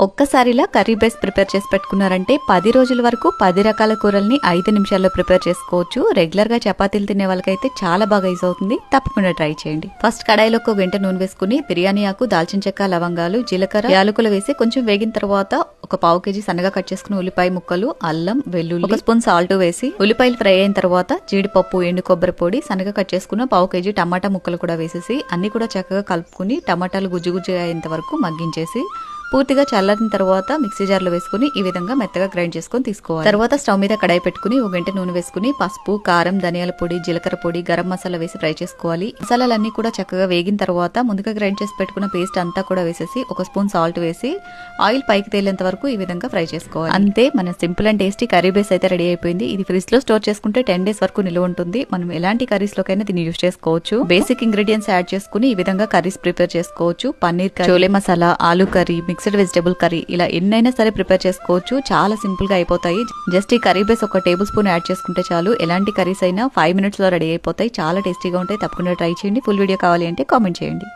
ఒక్కసారిలా curry base prepare చేసి పెట్టుకున్నారంటే 10 రోజుల వరకు 10 రకాల కూరల్ని 5 నిమిషాల్లో ప్రిపేర్ చేసుకోవచ్చు. రెగ్యులర్ గా చపాతీలు తినే వాళ్ళకైతే చాలా బాగా యూజ్ అవుతుంది. తప్పకుండా ట్రై చేయండి. ఫస్ట్ కడాయిలో ఒక గంట నూనె వేసుకుని బిర్యానీ ఆకు, దాల్చిన చెక్క, లవంగాలు, జీలకర్ర, యాలకులు వేసి కొంచెం వేగిన తర్వాత ఒక పావు కేజీ సన్నగా కట్ చేసుకుని ఉల్లిపాయ ముక్కలు, అల్లం, వెల్లుల్లి, ఒక స్పూన్ సాల్ట్ వేసి ఉల్లిపాయలు ఫ్రై అయిన తర్వాత జీడిపప్పు, ఎండు కొబ్బరి పొడి, సన్నగా కట్ చేసుకున్న పావు కేజీ టమాటా ముక్కలు కూడా వేసేసి అన్ని కూడా చక్కగా కలుపుకుని టమాటాలు గుజ్జు గుజ్జు అయ్యేంత వరకు మగ్గించేసి పూర్తిగా చల్లారిన తర్వాత మిక్సీ జార్లో వేసుకుని ఈ విధంగా మెత్తగా గ్రైండ్ చేసుకుని తీసుకోవాలి. తర్వాత స్టవ్ మీద కడాయి పెట్టుకుని ఒక గంట నూనె వేసుకుని పసుపు, కారం, ధనియాల పొడి, జీలకర్ర పొడి, గరం మసాలా వేసి ఫ్రై చేసుకోవాలి. మసాలాలన్నీ కూడా చక్కగా వేగిన తర్వాత ముందుగా గ్రైండ్ చేసి పెట్టుకున్న పేస్ట్ అంతా కూడా వేసేసి ఒక స్పూన్ సాల్ట్ వేసి ఆయిల్ పైకి తేలేంత వరకు ఈ విధంగా ఫ్రై చేసుకోవాలి. అంతే, మన simple and tasty curry base అయితే రెడీ అయిపోయింది. ఇది ఫ్రిడ్జ్ లో స్టోర్ చేసుకుంటే 10 days వరకు నిల్వ ఉంటుంది. మనం ఎలాంటి కర్రీస్ లోకైనా దీన్ని యూజ్ చేసుకోవచ్చు. బేసిక్ ఇంగ్రీడియంట్స్ యాడ్ చేసుకుని ఈ విధంగా కర్రీస్ ప్రిపేర్ చేసుకోవచ్చు. Paneer curry, chole masala, aloo curry, mixed vegetable curry, ఇలా ఎన్నైనా సరే ప్రిపేర్ చేసుకోవచ్చు. చాలా సింపుల్ గా అయిపోతాయి. జస్ట్ ఈ కర్రీ బేస్ ఒక టేబుల్ స్పూన్ యాడ్ చేసుకుంటే చాలు. ఎలాంటి కర్రీస్ అయినా 5 minutes లో రెడీ అయిపోతాయి. చాలా టేస్టీగా ఉంటాయి. తప్పకుండా ట్రై చేయండి. ఫుల్ వీడియో కావాలి అంటే కామెంట్ చేయండి.